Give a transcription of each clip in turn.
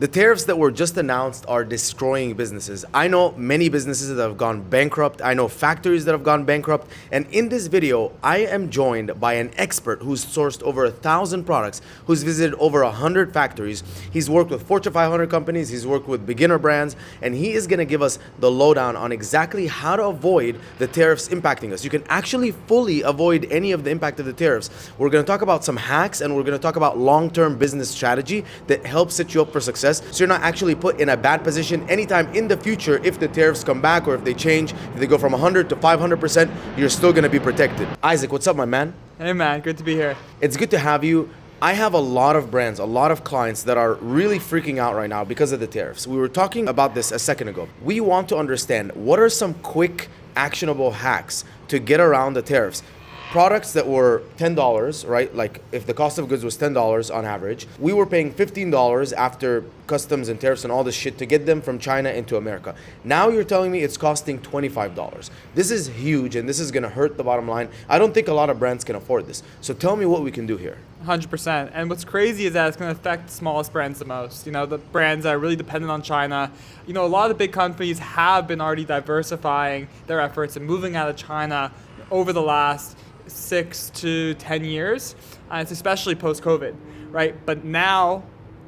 The tariffs that were just announced are destroying businesses. I know many businesses that have gone bankrupt. I know factories that have gone bankrupt. And in this video, I am joined by an expert who's sourced over 1,000 products, who's visited over 100 factories. He's worked with Fortune 500 companies, he's worked with beginner brands, and he is gonna give us the lowdown on exactly how to avoid the tariffs impacting us. You can actually fully avoid any of the impact of the tariffs. We're gonna talk about some hacks, and we're gonna talk about long-term business strategy that helps set you up for success, so you're not actually put in a bad position anytime in the future if the tariffs come back or if they change. If they go from 100 to 500%, you're still going to be protected. Isaac, what's up, my man? Hey man, good to be here. It's good to have you. I have a lot of brands, a lot of clients that are really freaking out right now because of the tariffs. We were talking about this a second ago. We want to understand what are some quick, actionable hacks to get around the tariffs. Products that were $10, right? Like if the cost of goods was $10 on average, we were paying $15 after customs and tariffs and all this shit to get them from China into America. Now you're telling me it's costing $25. This is huge, and this is gonna hurt the bottom line. I don't think a lot of brands can afford this. So tell me what we can do here. 100%. And what's crazy is that it's going to affect the smallest brands the most. You know, the brands that are really dependent on China. You know, a lot of the big companies have been already diversifying their efforts and moving out of China over the last 6 to 10 years. It's especially post-COVID, right? But now,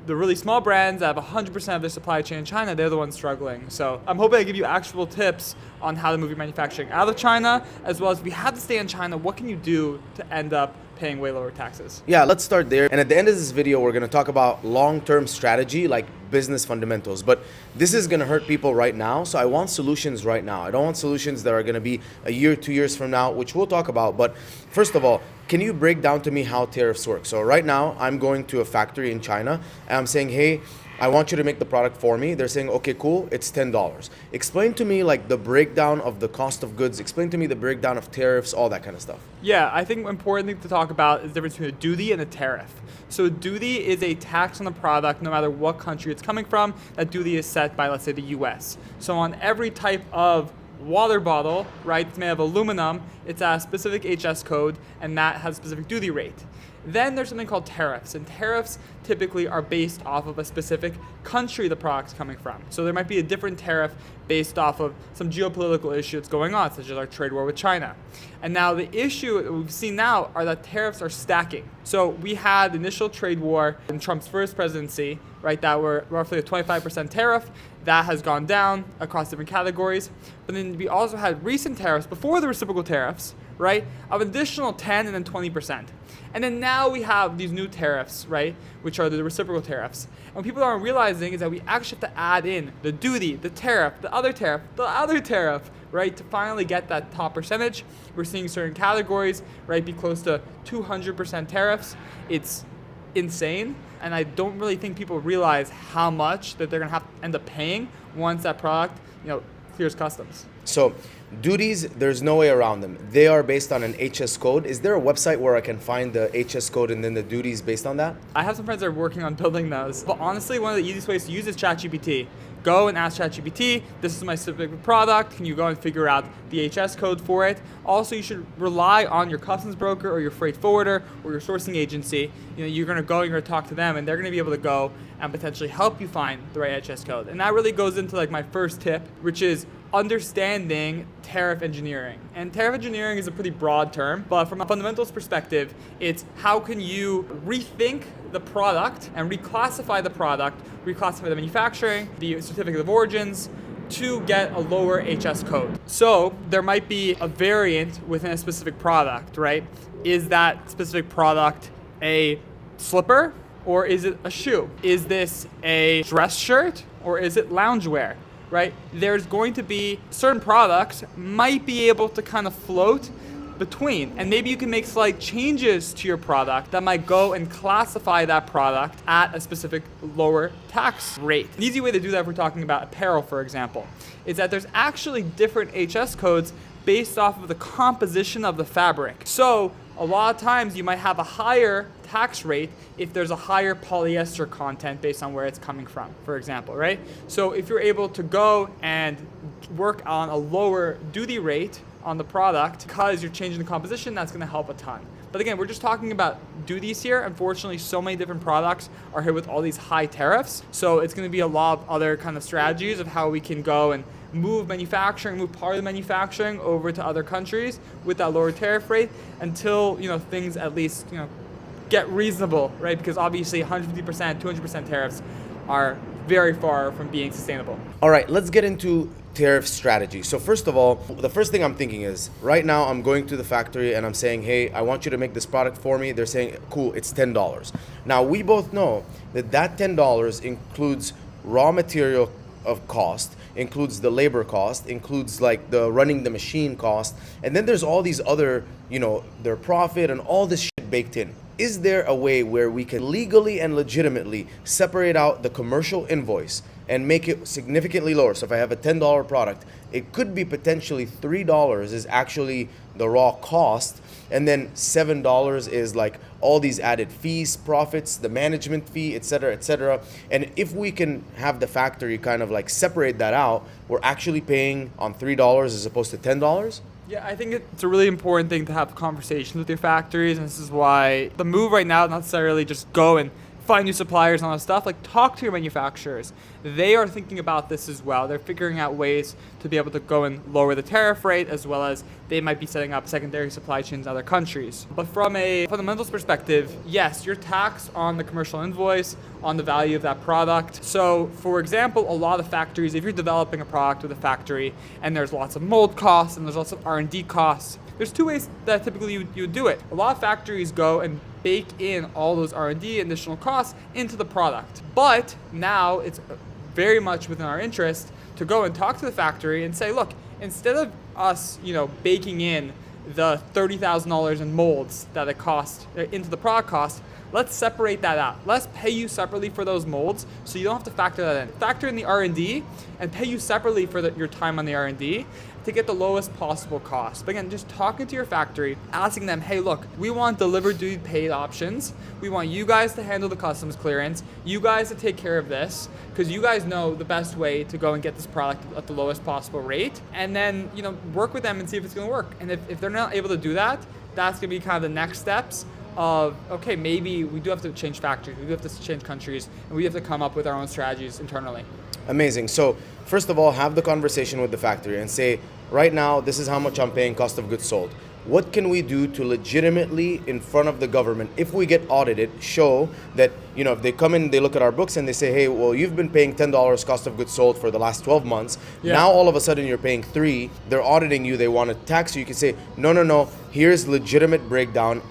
the really small brands that have 100% of their supply chain in China, they're the ones struggling. So I'm hoping I give you actual tips on how to move your manufacturing out of China, as well as if you have to stay in China, what can you do to end up paying way lower taxes? Yeah, let's start there. And at the end of this video, we're going to talk about long-term strategy, like business fundamentals. But this is going to hurt people right now. So I want solutions right now. I don't want solutions that are going to be a year, 2 years from now, which we'll talk about. But first of all, can you break down to me how tariffs work? So right now, I'm going to a factory in China and I'm saying, hey, I want you to make the product for me. They're saying, okay, cool, it's $10. Explain to me like the breakdown of the cost of goods. Explain to me the breakdown of tariffs, all that kind of stuff. Yeah, I think an important thing to talk about is the difference between a duty and a tariff. So a duty is a tax on the product no matter what country it's coming from. That duty is set by, let's say, the US. So on every type of water bottle, right, it's made of aluminum, it's at a specific HS code, and that has a specific duty rate. Then there's something called tariffs, and tariffs typically are based off of a specific country the product's coming from. So there might be a different tariff based off of some geopolitical issue that's going on, such as our trade war with China. And now the issue that we've seen now are that tariffs are stacking. So we had the initial trade war in Trump's first presidency, right, that were roughly a 25% tariff. That has gone down across different categories. But then we also had recent tariffs before the reciprocal tariffs, right, of additional 10 and then 20%. And then now we have these new tariffs, right, which are the reciprocal tariffs. And what people aren't realizing is that we actually have to add in the duty, the tariff, the other tariff, the other tariff, right, to finally get that top percentage. We're seeing certain categories, right, be close to 200% tariffs. It's insane, and I don't really think people realize how much that they're gonna have to end up paying once that product, you know, clears customs. So duties, there's no way around them. They are based on an HS code. Is there a website where I can find the HS code and then the duties based on that? I have some friends that are working on building those, but honestly, one of the easiest ways to use is ChatGPT. Go and ask ChatGPT, this is my specific product, can you go and figure out the HS code for it? Also, you should rely on your customs broker or your freight forwarder or your sourcing agency. You know, you're gonna go and you're gonna talk to them, and they're gonna be able to go and potentially help you find the right HS code. And that really goes into like my first tip, which is understanding tariff engineering. And tariff engineering is a pretty broad term, but from a fundamentals perspective, it's how can you rethink the product and reclassify the product, reclassify the manufacturing, the certificate of origins, to get a lower HS code. So there might be a variant within a specific product, right? Is that specific product a slipper or is it a shoe? Is this a dress shirt or is it loungewear? Right? There's going to be certain products might be able to kind of float between, and maybe you can make slight changes to your product that might go and classify that product at a specific lower tax rate. An easy way to do that, if we're talking about apparel, for example, is that there's actually different HS codes based off of the composition of the fabric. So a lot of times you might have a higher tax rate if there's a higher polyester content based on where it's coming from, for example, right? So if you're able to go and work on a lower duty rate on the product because you're changing the composition, that's going to help a ton. But again, we're just talking about duties here. Unfortunately, so many different products are hit with all these high tariffs. So it's going to be a lot of other kind of strategies of how we can go and move part of the manufacturing over to other countries with that lower tariff rate until, things at least, get reasonable, right? Because obviously 150%, 200% tariffs are very far from being sustainable. All right, let's get into tariff strategy. So first of all, the first thing I'm thinking is, right now I'm going to the factory and I'm saying, hey, I want you to make this product for me. They're saying, cool, it's $10. Now we both know that $10 includes raw material of cost, includes the labor cost, includes like the running the machine cost, and then there's all these other, their profit and all this shit baked in. Is there a way where we can legally and legitimately separate out the commercial invoice and make it significantly lower? So if I have a $10 product, it could be potentially $3 is actually the raw cost, and then $7 is like all these added fees, profits, the management fee, etc., etc. And if we can have the factory kind of like separate that out, we're actually paying on $3 as opposed to $10. Yeah, I think it's a really important thing to have conversations with your factories, and this is why the move right now is not necessarily just go and find new suppliers and all that stuff. Like, talk to your manufacturers. They are thinking about this as well. They're figuring out ways to be able to go and lower the tariff rate, as well as they might be setting up secondary supply chains in other countries. But from a fundamentals perspective, yes, you're taxed on the commercial invoice, on the value of that product. So, for example, a lot of factories, if you're developing a product with a factory and there's lots of mold costs and there's lots of R&D costs, there's two ways that typically you would do it. A lot of factories go and bake in all those R&D and additional costs into the product. But now it's very much within our interest to go and talk to the factory and say, look, instead of us, baking in the $30,000 in molds that it cost into the product cost, let's separate that out. Let's pay you separately for those molds so you don't have to factor that in. Factor in the R&D and pay you separately for your time on the R&D to get the lowest possible cost. But again, just talking to your factory, asking them, hey, look, we want delivered duty paid options. We want you guys to handle the customs clearance, you guys to take care of this, because you guys know the best way to go and get this product at the lowest possible rate. And then, work with them and see if it's gonna work. And if they're not able to do that, that's gonna be kind of the next steps of, okay, maybe we do have to change factories, we do have to change countries, and we have to come up with our own strategies internally. Amazing. So first of all, have the conversation with the factory and say, right now, this is how much I'm paying cost of goods sold. What can we do to legitimately, in front of the government, if we get audited, show that, if they come in, they look at our books and they say, hey, well, you've been paying $10 cost of goods sold for the last 12 months. Yeah. Now, all of a sudden, you're paying $3. They're auditing you. They want to tax you. You can say, no. Here's legitimate breakdown.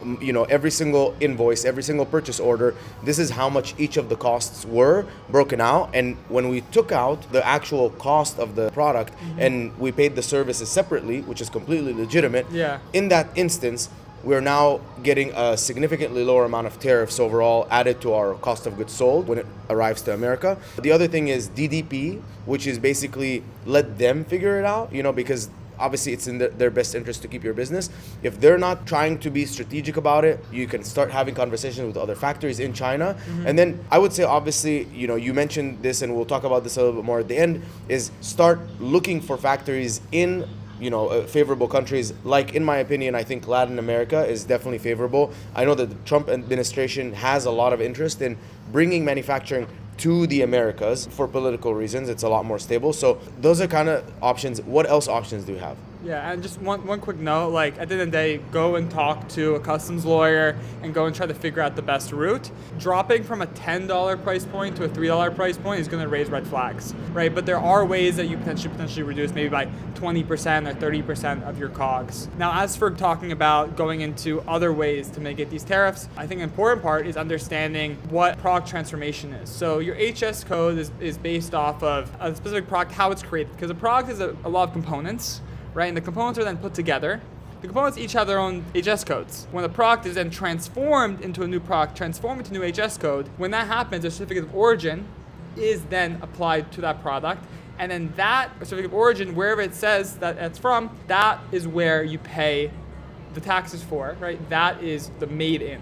Every single invoice, every single purchase order, this is how much each of the costs were broken out. And when we took out the actual cost of the product and we paid the services separately, which is completely legitimate, in that instance, we're now getting a significantly lower amount of tariffs overall added to our cost of goods sold when it arrives to America. The other thing is DDP, which is basically let them figure it out, because obviously it's in their best interest to keep your business. If they're not trying to be strategic about it, you can start having conversations with other factories in China. And then I would say, obviously, you mentioned this and we'll talk about this a little bit more at the end, is start looking for factories in favorable countries. Like, in my opinion, I think Latin America is definitely favorable. I know that the Trump administration has a lot of interest in bringing manufacturing to the Americas for political reasons. It's a lot more stable. So those are kind of options. What else options do you have? Yeah, and just one quick note, like at the end of the day, go and talk to a customs lawyer and go and try to figure out the best route. Dropping from a $10 price point to a $3 price point is going to raise red flags, right? But there are ways that you potentially reduce maybe by 20% or 30% of your COGS. Now, as for talking about going into other ways to mitigate these tariffs, I think an important part is understanding what product transformation is. So your HS code is based off of a specific product, how it's created, because a product is a lot of components, right? And the components are then put together. The components each have their own HS codes. When the product is then transformed into a new product, transformed into new HS code, when that happens, a certificate of origin is then applied to that product. And then that certificate of origin, wherever it says that it's from, that is where you pay the taxes for, right? That is the made in.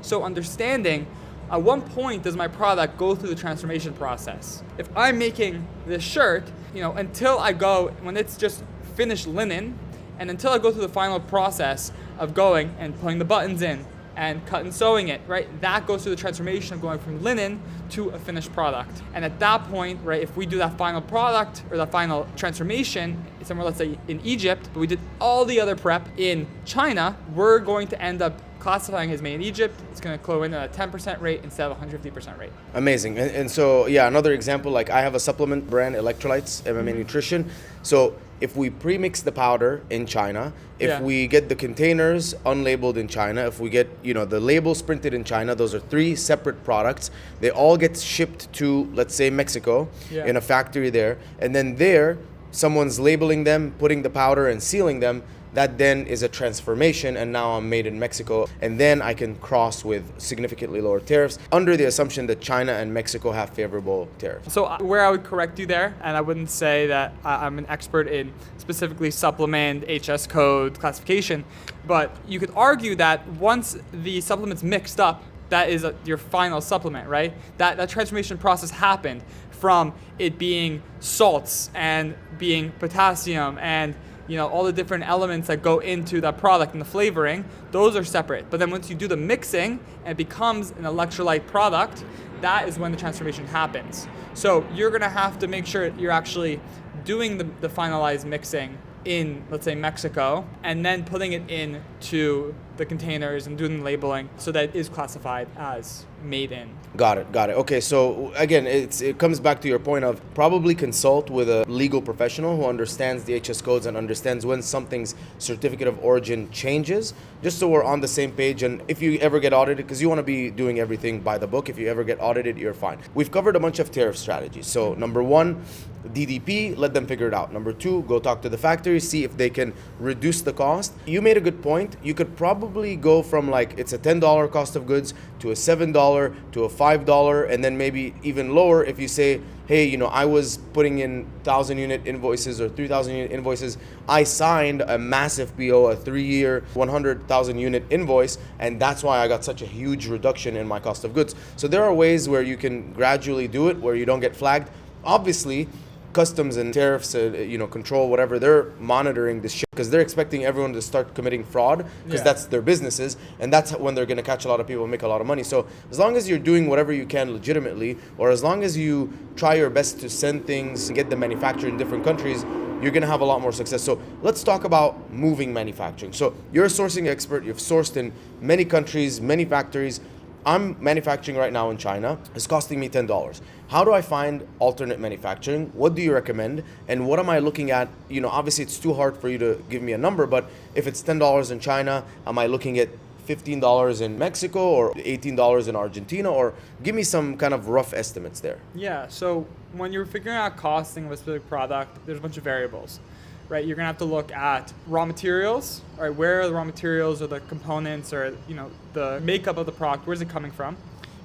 So understanding at what point does my product go through the transformation process? If I'm making this shirt, until I go, when it's just finished linen, and until I go through the final process of going and putting the buttons in and cut and sewing it, right? That goes through the transformation of going from linen to a finished product. And at that point, right, if we do that final product or that final transformation somewhere, let's say in Egypt, but we did all the other prep in China, we're going to end up classifying as made in Egypt. It's going to flow in at a 10% rate instead of a 150% rate. Amazing. And so, yeah, another example, like I have a supplement brand, Electrolytes, MMA Nutrition. So if we pre-mix the powder in China, if we get the containers unlabeled in China, if we get, the labels printed in China, those are 3 separate products. They all get shipped to, let's say, Mexico in a factory there. And then there, someone's labeling them, putting the powder and sealing them. That then is a transformation, and now I'm made in Mexico, and then I can cross with significantly lower tariffs under the assumption that China and Mexico have favorable tariffs. So where I would correct you there, and I wouldn't say that I'm an expert in specifically supplement, HS code, classification, but you could argue that once the supplement's mixed up, that is your final supplement, right? That transformation process happened from it being salts and being potassium and all the different elements that go into that product and the flavoring, those are separate. But then once you do the mixing and it becomes an electrolyte product, that is when the transformation happens. So you're gonna have to make sure you're actually doing the finalized mixing in, let's say, Mexico, and then putting it into the containers and doing the labeling so that it is classified as made in. Got it. Okay, so again, it comes back to your point of probably consult with a legal professional who understands the HS codes and understands when something's certificate of origin changes, just so we're on the same page. And if you ever get audited, because you want to be doing everything by the book, if you ever get audited, you're fine. We've covered a bunch of tariff strategies. So number 1, DDP, let them figure it out. Number 2, go talk to the factory, see if they can reduce the cost. You made a good point. You could probably go from like it's a $10 cost of goods to a $7 to a $5, and then maybe even lower if you say, hey, I was putting in 1,000 unit invoices or 3,000 unit invoices. I signed a massive PO, a 3-year, 100,000 unit invoice, and that's why I got such a huge reduction in my cost of goods. So there are ways where you can gradually do it, where you don't get flagged. Obviously, customs and tariffs, control, whatever, they're monitoring this shit because they're expecting everyone to start committing fraud because that's their businesses, and that's when they're going to catch a lot of people and make a lot of money. So as long as you're doing whatever you can legitimately, or as long as you try your best to send things and get them manufactured in different countries, you're going to have a lot more success. So let's talk about moving manufacturing. So you're a sourcing expert. You've sourced in many countries, many factories. I'm manufacturing right now in China. It's costing me $10. How do I find alternate manufacturing? What do you recommend? And what am I looking at? Obviously it's too hard for you to give me a number, but if it's $10 in China, am I looking at $15 in Mexico or $18 in Argentina? Or give me some kind of rough estimates there. Yeah, so when you're figuring out costing of a specific product, there's a bunch of variables. Right, you're gonna have to look at raw materials, right? Where are the raw materials or the components or the makeup of the product? Where's it coming from?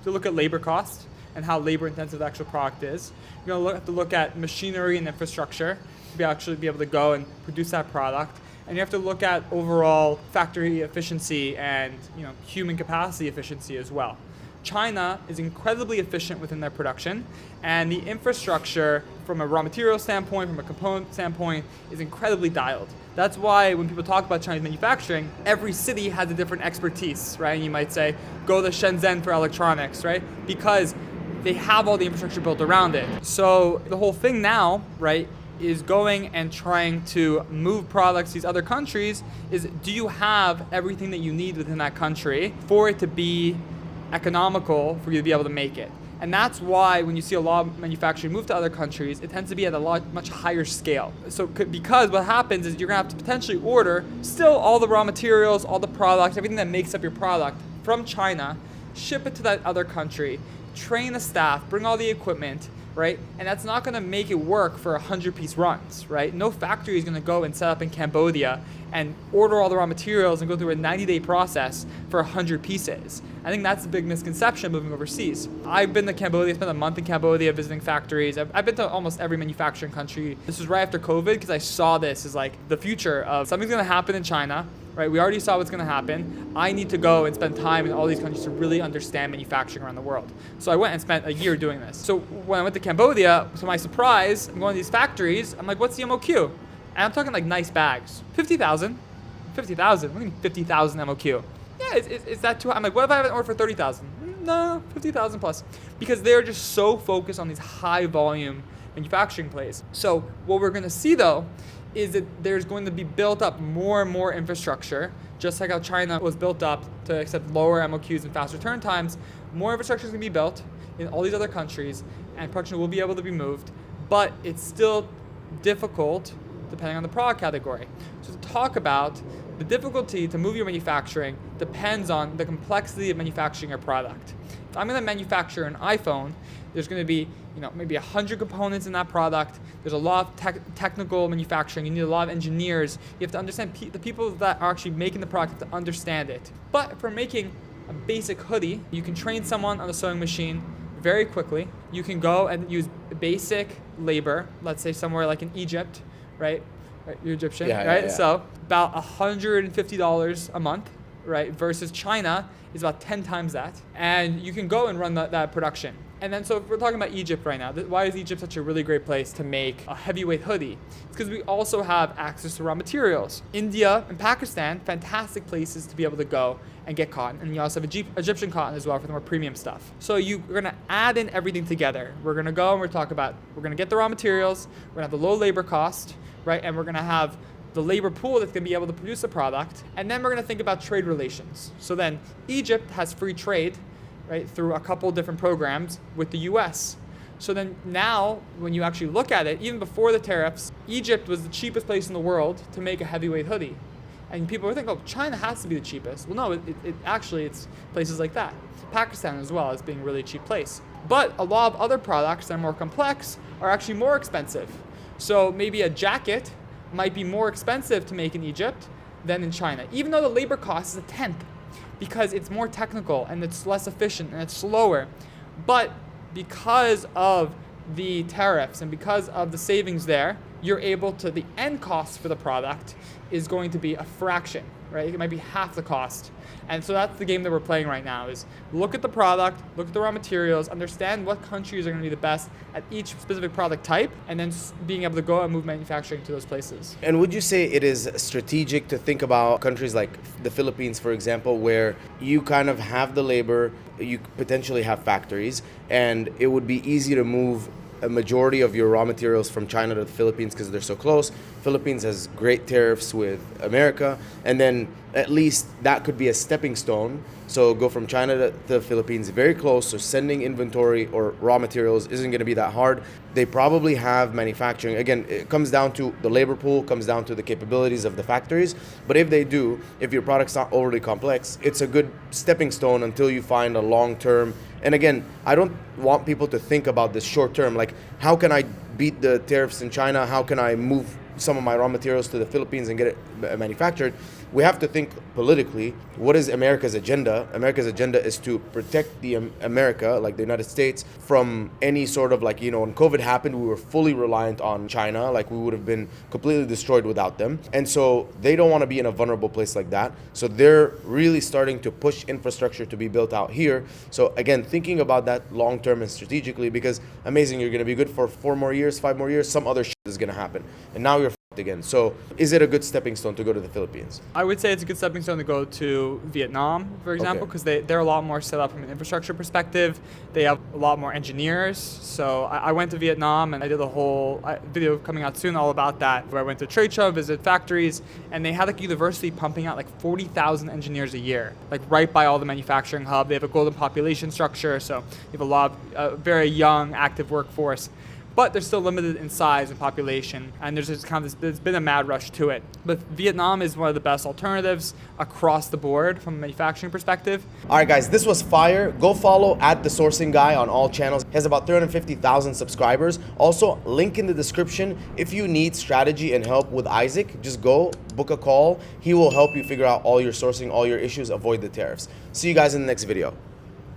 So look at labor cost and how labor intensive the actual product is. You're gonna have to look at machinery and infrastructure to actually be able to go and produce that product. And you have to look at overall factory efficiency and human capacity efficiency as well. China is incredibly efficient within their production, and the infrastructure from a raw material standpoint, from a component standpoint, is incredibly dialed. That's why when people talk about Chinese manufacturing, every city has a different expertise, right? And you might say, go to Shenzhen for electronics, right? Because they have all the infrastructure built around it. So the whole thing now, right, is going and trying to move products to these other countries is, do you have everything that you need within that country for it to be economical for you to be able to make it? And that's why when you see a lot of manufacturing move to other countries, it tends to be at a much higher scale. So because what happens is you're gonna have to potentially order still all the raw materials, all the products, everything that makes up your product from China, ship it to that other country, train the staff, bring all the equipment, right? And that's not gonna make it work for 100-piece runs, right? No factory is gonna go and set up in Cambodia and order all the raw materials and go through a 90-day process for 100 pieces. I think that's a big misconception moving overseas. I've been to Cambodia, spent a month in Cambodia visiting factories. I've been to almost every manufacturing country. This was right after COVID because I saw this as like the future of something's gonna happen in China, right? We already saw what's gonna happen. I need to go and spend time in all these countries to really understand manufacturing around the world. So I went and spent a year doing this. So when I went to Cambodia, to my surprise, I'm going to these factories, I'm like, what's the MOQ? And I'm talking like nice bags, 50,000, 50,000? What do you mean 50,000 MOQ? Yeah, is that too high? I'm like, what if I have an order for 30,000? No, 50,000 plus. Because they're just so focused on these high volume manufacturing plays. So what we're gonna see though, is that there's going to be built up more and more infrastructure, just like how China was built up to accept lower MOQs and faster turn times. More infrastructure is gonna be built in all these other countries, and production will be able to be moved, but it's still difficult depending on the product category. So to talk about the difficulty to move your manufacturing depends on the complexity of manufacturing your product. If I'm going to manufacture an iPhone, there's going to be, maybe 100 components in that product. There's a lot of technical manufacturing. You need a lot of engineers. You have to understand the people that are actually making the product have to understand it. But if we're making a basic hoodie, you can train someone on a sewing machine very quickly. You can go and use basic labor, let's say somewhere like in Egypt, right? You're Egyptian, right? Yeah. So about $150 a month, right? Versus China is about 10 times that. And you can go and run that production. And then so if we're talking about Egypt right now, why is Egypt such a really great place to make a heavyweight hoodie? It's because we also have access to raw materials. India and Pakistan, fantastic places to be able to go and get cotton. And you also have Egyptian cotton as well for the more premium stuff. So you're gonna add in everything together. We're gonna go and we're gonna get the raw materials, we're gonna have the low labor cost, right? And we're gonna have the labor pool that's gonna be able to produce a product. And then we're gonna think about trade relations. So then Egypt has free trade, right, through a couple different programs with the US. So then now, when you actually look at it, even before the tariffs, Egypt was the cheapest place in the world to make a heavyweight hoodie. And people were thinking, oh, China has to be the cheapest. Well, no, it's places like that. Pakistan as well as being a really cheap place. But a lot of other products that are more complex are actually more expensive. So maybe a jacket might be more expensive to make in Egypt than in China, even though the labor cost is a tenth, because it's more technical and it's less efficient and it's slower. But because of the tariffs and because of the savings there, you're able to, the end cost for the product is going to be a fraction, right? It might be half the cost. And so that's the game that we're playing right now, is look at the product, look at the raw materials, understand what countries are going to be the best at each specific product type, and then being able to go and move manufacturing to those places. And would you say it is strategic to think about countries like the Philippines, for example, where you kind of have the labor, you potentially have factories, and it would be easy to move a majority of your raw materials from China to the Philippines because they're so close. Philippines has great tariffs with America, and then at least that could be a stepping stone. So go from China to the Philippines, very close, so sending inventory or raw materials isn't going to be that hard. They probably have manufacturing. Again, it comes down to the labor pool, comes down to the capabilities of the factories. But if they do, if your product's not overly complex, it's a good stepping stone until you find a long-term. And again, I don't want people to think about this short-term, like how can I beat the tariffs in China? How can I move some of my raw materials to the Philippines and get it manufactured? We have to think politically. What is America's agenda? America's agenda is to protect the America, like the United States, from any sort of like, when COVID happened, we were fully reliant on China. Like we would have been completely destroyed without them. And so they don't want to be in a vulnerable place like that. So they're really starting to push infrastructure to be built out here. So again, thinking about that long-term and strategically, because amazing, you're going to be good for 4 more years, 5 more years, some other shit is going to happen. And now you're again. So is it a good stepping stone to go to the Philippines? I would say it's a good stepping stone to go to Vietnam, for example, because they're a lot more set up from an infrastructure perspective. They have a lot more engineers. So I went to Vietnam and I did a whole video coming out soon all about that, where I went to a trade show, visited factories, and they had like a university pumping out like 40,000 engineers a year, like right by all the manufacturing hub. They have a golden population structure, so you have a lot of very young, active workforce. But they're still limited in size and population, and there's been a mad rush to it. But Vietnam is one of the best alternatives across the board from a manufacturing perspective. All right, guys, this was fire. Go follow @thesourcing_guy on all channels. He has about 350,000 subscribers. Also, link in the description. If you need strategy and help with Isaac, just go book a call. He will help you figure out all your sourcing, all your issues, avoid the tariffs. See you guys in the next video.